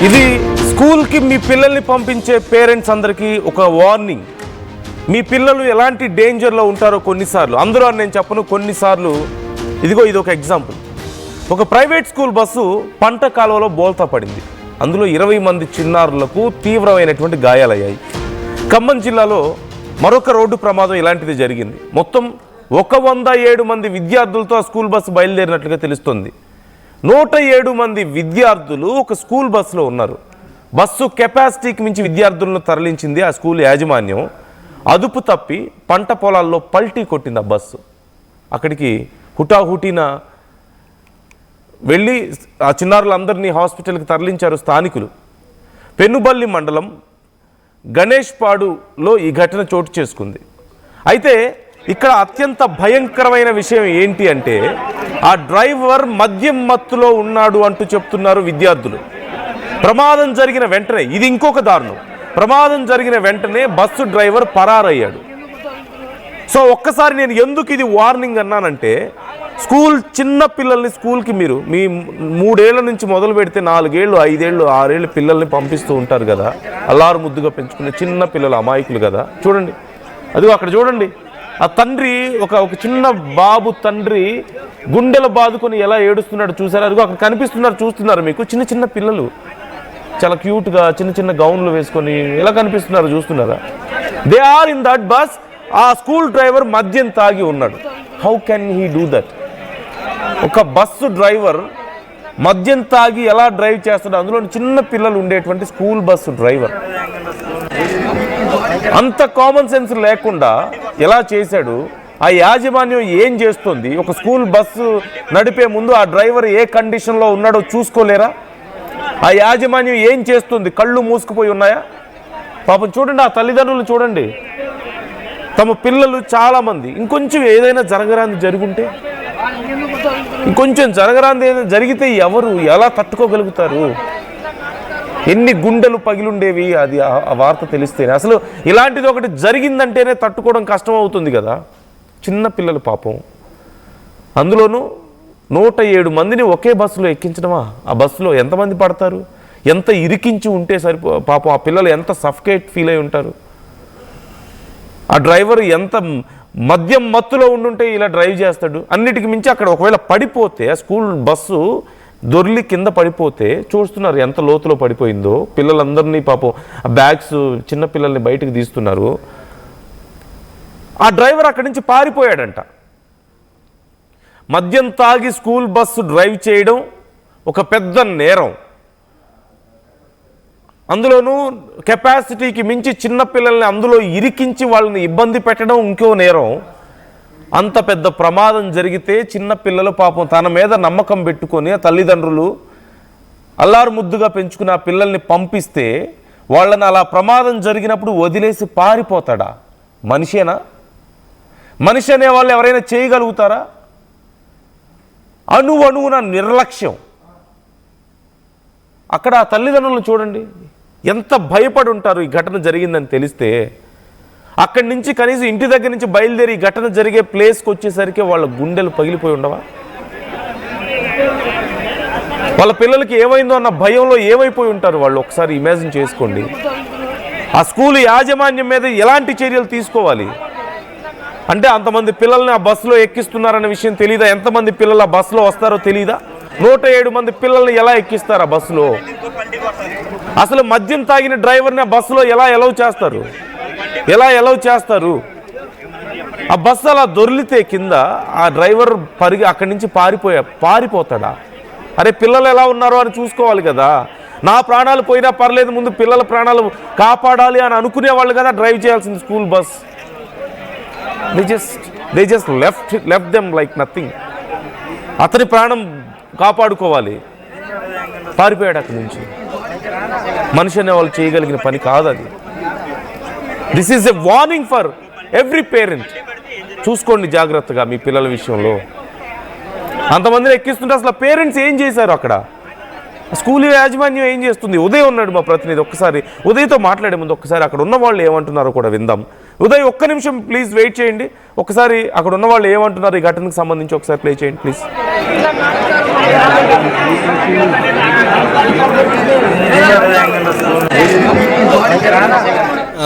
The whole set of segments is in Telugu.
ఇది స్కూల్కి మీ పిల్లల్ని పంపించే పేరెంట్స్ అందరికీ ఒక వార్నింగ్. మీ పిల్లలు ఎలాంటి డేంజర్లో ఉంటారో కొన్నిసార్లు, అందరూ అని నేను చెప్పను, కొన్నిసార్లు ఇదిగో ఇది ఒక ఎగ్జాంపుల్. ఒక ప్రైవేట్ స్కూల్ బస్సు పంట కాలువలో బోల్తా పడింది. అందులో 20 మంది చిన్నారులకు తీవ్రమైనటువంటి గాయాలయ్యాయి. ఖమ్మం జిల్లాలో మరొక రోడ్డు ప్రమాదం ఇలాంటిది జరిగింది. మొత్తం 107 మంది విద్యార్థులతో ఆ స్కూల్ బస్సు బయలుదేరినట్లుగా తెలుస్తోంది. 107 మంది విద్యార్థులు ఒక స్కూల్ బస్సులో ఉన్నారు. బస్సు కెపాసిటీకి మించి విద్యార్థులను తరలించింది ఆ స్కూల్ యాజమాన్యం. అదుపు తప్పి పంట పొలాల్లో పల్టీ కొట్టింది ఆ బస్సు. అక్కడికి హుటాహుటిన వెళ్ళి ఆ చిన్నారులందరినీ హాస్పిటల్కి తరలించారు స్థానికులు. పెనుబల్లి మండలం గణేష్పాడులో ఈ ఘటన చోటు చేసుకుంది. అయితే ఇక్కడ అత్యంత భయంకరమైన విషయం ఏంటి అంటే, ఆ డ్రైవర్ మద్యం మత్తులో ఉన్నాడు అంటూ చెప్తున్నారు విద్యార్థులు. ప్రమాదం జరిగిన వెంటనే, ఇది ఇంకొక దారుణం, ప్రమాదం జరిగిన వెంటనే బస్సు డ్రైవర్ పరారయ్యాడు. సో ఒక్కసారి నేను ఎందుకు ఇది వార్నింగ్ అన్నానంటే, స్కూల్ చిన్న పిల్లల్ని స్కూల్కి మీరు మీ 3 ఏళ్ల నుంచి మొదలు పెడితే 4 ఏళ్ళు 5 ఏళ్ళు 6 ఏళ్ళు పిల్లల్ని పంపిస్తూ ఉంటారు కదా, అల్లారు ముద్దుగా పెంచుకునే చిన్న పిల్లలు అమాయకులు కదా. చూడండి, అదిగో అక్కడ చూడండి, ఆ తండ్రి ఒక చిన్న బాబు తండ్రి గుండెలు బాదుకొని ఎలా ఏడుస్తున్నాడు చూసారా? అదిగో అక్కడ కనిపిస్తున్నారు, చూస్తున్నారు మీకు, చిన్న చిన్న పిల్లలు చాలా క్యూట్గా చిన్న చిన్న గౌన్లు వేసుకొని ఎలా కనిపిస్తున్నారు చూస్తున్నారా? They are in that bus. ఆ స్కూల్ డ్రైవర్ మద్యం తాగి ఉన్నాడు. How can he do that? ఒక బస్సు డ్రైవర్ మద్యం తాగి ఎలా డ్రైవ్ చేస్తాడు? అందులో చిన్న పిల్లలు ఉండేటువంటి స్కూల్ బస్సు డ్రైవర్ అంత కామన్ సెన్స్ లేకుండా ఎలా చేశాడు? ఆ యాజమాన్యం ఏం చేస్తుంది? ఒక స్కూల్ బస్సు నడిపే ముందు ఆ డ్రైవర్ ఏ కండిషన్లో ఉన్నాడో చూసుకోలేరా? ఆ యాజమాన్యం ఏం చేస్తుంది? కళ్ళు మూసుకుపోయి ఉన్నాయా? పాపం చూడండి, ఆ తల్లిదండ్రులు చూడండి, తమ పిల్లలు చాలామంది ఇంకొంచెం ఏదైనా జరగరాంది జరుగుంటే, ఇంకొంచెం జరగరాంది ఏదైనా జరిగితే ఎవరు ఎలా తట్టుకోగలుగుతారు? ఎన్ని గుండెలు పగిలుండేవి అది ఆ వార్త తెలిస్తేనే. అసలు ఇలాంటిది ఒకటి జరిగిందంటేనే తట్టుకోవడం కష్టం అవుతుంది కదా. చిన్న పిల్లలు పాపం, అందులోనూ 107 మందిని ఒకే బస్సులో ఎక్కించడమా? ఆ బస్సులో ఎంతమంది పడతారు? ఎంత ఇరికించి ఉంటే పాపం ఆ పిల్లలు ఎంత సఫకేట్ ఫీల్ అయి ఉంటారు? ఆ డ్రైవర్ ఎంత మద్యం మత్తులో ఉండుంటే ఇలా డ్రైవ్ చేస్తాడు? అన్నిటికి మించి అక్కడ ఒకవేళ పడిపోతే, ఆ స్కూల్ బస్సు దొర్లి కింద పడిపోతే చూస్తున్నారు ఎంత లోతులో పడిపోయిందో. పిల్లలందరినీ పాపం ఆ బ్యాగ్స్ చిన్న పిల్లల్ని బయటకు తీస్తున్నారు. ఆ డ్రైవర్ అక్కడి నుంచి పారిపోయాడంట. మద్యం తాగి స్కూల్ బస్సు డ్రైవ్ చేయడం ఒక పెద్ద నేరం. అందులోనూ కెపాసిటీకి మించి చిన్నపిల్లల్ని అందులో ఇరికించి వాళ్ళని ఇబ్బంది పెట్టడం ఇంకో నేరం. అంత పెద్ద ప్రమాదం జరిగితే చిన్నపిల్లలు పాపం తన మీద నమ్మకం పెట్టుకొని తల్లిదండ్రులు అల్లారు ముద్దుగా పెంచుకుని ఆ పిల్లల్ని పంపిస్తే వాళ్ళని అలా ప్రమాదం జరిగినప్పుడు వదిలేసి పారిపోతాడా? మనిషేనా? మనిషి అనే వాళ్ళు ఎవరైనా చేయగలుగుతారా? అణువణువున నిర్లక్ష్యం. అక్కడ ఆ తల్లిదండ్రులను చూడండి, ఎంత భయపడి ఉంటారు ఈ ఘటన జరిగిందని తెలిస్తే. అక్కడి నుంచి కనీసం ఇంటి దగ్గర నుంచి బయలుదేరి ఈ ఘటన జరిగే ప్లేస్కి వచ్చేసరికి వాళ్ళ గుండెలు పగిలిపోయి ఉండవా? వాళ్ళ పిల్లలకి ఏమైందో అన్న భయంలో ఏమైపోయి ఉంటారు వాళ్ళు? ఒకసారి ఇమాజిన్ చేసుకోండి. ఆ స్కూల్ యాజమాన్యం మీద ఎలాంటి చర్యలు తీసుకోవాలి? అంటే అంతమంది పిల్లల్ని ఆ బస్సులో ఎక్కిస్తున్నారన్న విషయం తెలీదా? ఎంతమంది పిల్లలు ఆ బస్సులో వస్తారో తెలీదా? 107 మంది పిల్లల్ని ఎలా ఎక్కిస్తారు ఆ బస్సులో? అసలు మద్యం తాగిన డ్రైవర్ని ఆ బస్సులో ఎలా అలౌ చేస్తారు? ఎలా అలౌ చేస్తారు? ఆ బస్సు అలా దొర్లితే కింద ఆ డ్రైవర్ అక్కడి నుంచి పారిపోతాడా? అరే పిల్లలు ఎలా ఉన్నారో అని చూసుకోవాలి కదా. నా ప్రాణాలు పోయినా పర్లేదు, ముందు పిల్లల ప్రాణాలు కాపాడాలి అని అనుకునే వాళ్ళు కదా డ్రైవ్ చేయాల్సింది school bus. they just left them like nothing. అతని ప్రాణం కాపాడుకోవాలి, పారిపోయాడు అక్కడి నుంచి. మనిషి అనే వాళ్ళు చేయగలిగిన పని కాదు అది. This is a warning for every parent. చూసుకోండి జాగ్రత్తగా మీ పిల్లల విషయంలో. అంతమందిని ఎక్కిస్తుంటే అసలు పేరెంట్స్ ఏం చేశారు అక్కడ? స్కూల్ యాజమాన్యం ఏం చేస్తుంది? ఉదయ్ ఉన్నాడు మా ప్రతినిధి, ఒక్కసారి ఉదయ్తో మాట్లాడే ముందు ఒక్కసారి అక్కడ ఉన్న వాళ్ళు ఏమంటున్నారో కూడా విందాం. ఉదయ్, ఒక్క నిమిషం ప్లీజ్ వెయిట్ చేయండి. ఒకసారి అక్కడ ఉన్న వాళ్ళు ఏమంటున్నారు ఈ ఘటనకు సంబంధించి ఒకసారి ప్లే చేయండి ప్లీజ్.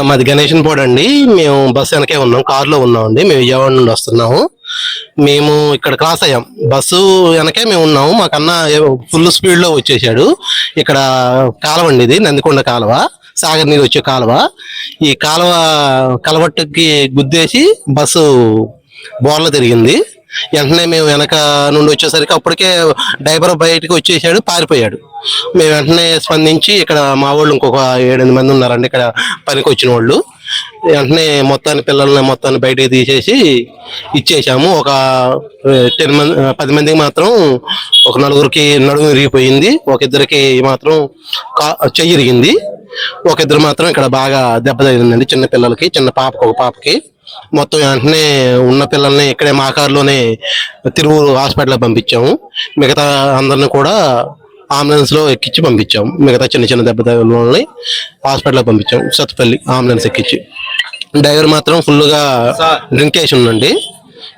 మాది గణేశన్పాడు అండి. మేము బస్సు వెనకే ఉన్నాం, కారులో ఉన్నామండి. మేము విజయవాడ నుండి వస్తున్నాము. మేము ఇక్కడ క్రాస్ అయ్యాం, బస్సు వెనకే మేము ఉన్నాము. మాకన్నా ఫుల్ స్పీడ్ లో వచ్చేసాడు. ఇక్కడ కాలువ అండి, ఇది నందికొండ కాలువ, సాగర్ నీరు వచ్చే కాలువ. ఈ కాలువ కలవట్టుకి గుద్దేసి బస్సు బోర్ల తిరిగింది. వెంటనే మేము వెనక నుండి వచ్చేసరికి అప్పటికే డ్రైవర్ బయటకు వచ్చేసాడు, పారిపోయాడు. మేము వెంటనే స్పందించి ఇక్కడ మా వాళ్ళు ఇంకొక 7-8 మంది ఉన్నారండి ఇక్కడ పనికి వచ్చిన వాళ్ళు. వెంటనే పిల్లల్ని బయటకు తీసేసి ఇచ్చేసాము. ఒక 10 మందికి మాత్రం ఒక 4గురికి నడుము విరిగిపోయింది, ఒక ఇద్దరికి మాత్రం చెయ్యి ఇరిగింది, ఒక ఇద్దరు మాత్రం ఇక్కడ బాగా దెబ్బ తగిలిందండి. చిన్న పిల్లలకి, చిన్న పాపకి, ఒక పాపకి. మొత్తం వెంటనే ఉన్న పిల్లల్ని ఇక్కడే మా కారులోనే తిరువూరు హాస్పిటల్కి పంపించాము. మిగతా అందరిని కూడా అంబులెన్స్ లో ఎక్కించి పంపించాము. మిగతా చిన్న చిన్న దెబ్బ తగిలిన హాస్పిటల్కి పంపించాము, సత్తుపల్లి అంబులెన్స్ ఎక్కించి. డ్రైవర్ మాత్రం ఫుల్ గా డ్రింక్ చేసి ఉందండి.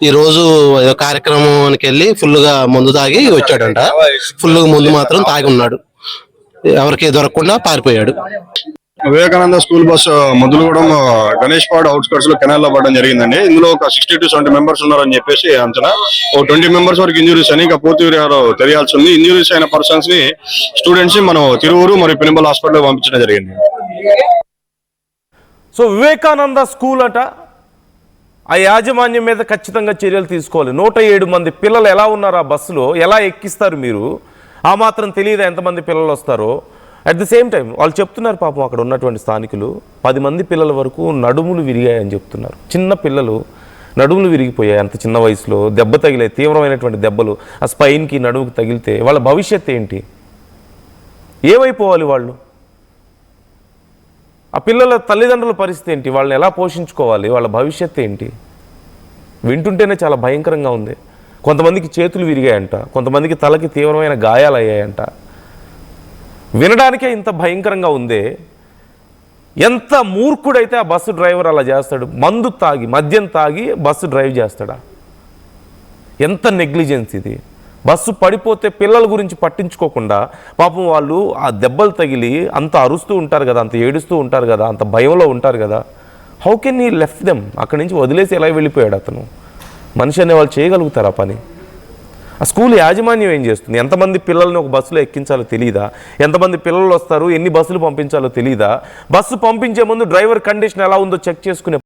ఈ రోజు కార్యక్రమానికి వెళ్ళి ఫుల్ గా మందు తాగి వచ్చాడంట. ఫుల్ మందు మాత్రం తాగి ఉన్నాడు, ఎవరికి దొరకకుండా పారిపోయాడు. Vivekananda school bus మొదలుగూడెం Ganeshpadu outskirts లో కెనాల్ లో పడడం జరిగిందండి. ఇందులో ఒక 60 to 70 మెంబర్స్ ఉన్నారని చెప్పేసి అంచనా. ఓ 20 మెంబర్స్ వరకు ఇంజురీస్ అని, ఇంకా పూర్తి వివరాలు తెలియాల్సి ఉంది. ఇంజురీస్ అయిన పర్సన్స్ ని, స్టూడెంట్స్ ని మనం తిరువూరు మరియు పెనుబల్ హాస్పిటల్ పంపించడం జరిగింది. సో వివేకానంద స్కూల్ అట, ఆ యాజమాన్యం మీద ఖచ్చితంగా చర్యలు తీసుకోవాలి. 107 మంది పిల్లలు ఎలా ఉన్నారు ఆ బస్సులో, ఎలా ఎక్కిస్తారు మీరు? ఆ మాత్రం తెలియదా ఎంతమంది పిల్లలు వస్తారో? అట్ ది సేమ్ టైం వాళ్ళు చెప్తున్నారు, పాపం అక్కడ ఉన్నటువంటి స్థానికులు 10 మంది పిల్లల వరకు నడుములు విరిగాయని చెప్తున్నారు. చిన్న పిల్లలు నడుములు విరిగిపోయాయి అంత చిన్న వయసులో, దెబ్బ తగిలే తీవ్రమైనటువంటి దెబ్బలు ఆ స్పైన్కి, నడుముకి తగిలితే వాళ్ళ భవిష్యత్తు ఏంటి? ఏమైపోవాలి వాళ్ళు? ఆ పిల్లల తల్లిదండ్రుల పరిస్థితి ఏంటి? వాళ్ళని ఎలా పోషించుకోవాలి? వాళ్ళ భవిష్యత్తు ఏంటి? వింటుంటేనే చాలా భయంకరంగా ఉంది. కొంతమందికి చేతులు విరిగాయంట, కొంతమందికి తలకి తీవ్రమైన గాయాలు అయ్యాయంట. వినడానికే ఇంత భయంకరంగా ఉందే. ఎంత మూర్ఖుడైతే ఆ బస్సు డ్రైవర్ అలా చేస్తాడు? మద్యం తాగి బస్సు డ్రైవ్ చేస్తాడా? ఎంత నెగ్లిజెన్స్ ఇది! బస్సు పడిపోతే పిల్లల గురించి పట్టించుకోకుండా పాపం వాళ్ళు ఆ దెబ్బలు తగిలి అంత అరుస్తూ ఉంటారు కదా, అంత ఏడుస్తూ ఉంటారు కదా, అంత భయంలో ఉంటారు కదా. How can he left them? అక్కడి నుంచి వదిలేసి ఎలా వెళ్ళిపోయాడు అతను? మనిషి అనే వాళ్ళు చేయగలుగుతారు ఆ పని? ఆ స్కూల్ యాజమాన్యం ఏం చేస్తుంది? ఎంతమంది పిల్లల్ని ఒక బస్సులో ఎక్కించాలో తెలియదా? ఎంతమంది పిల్లలు వస్తారు, ఎన్ని బస్సులు పంపించాలో తెలియదా? బస్సు పంపించే ముందు డ్రైవర్ కండిషన్ ఎలా ఉందో చెక్ చేసుకునే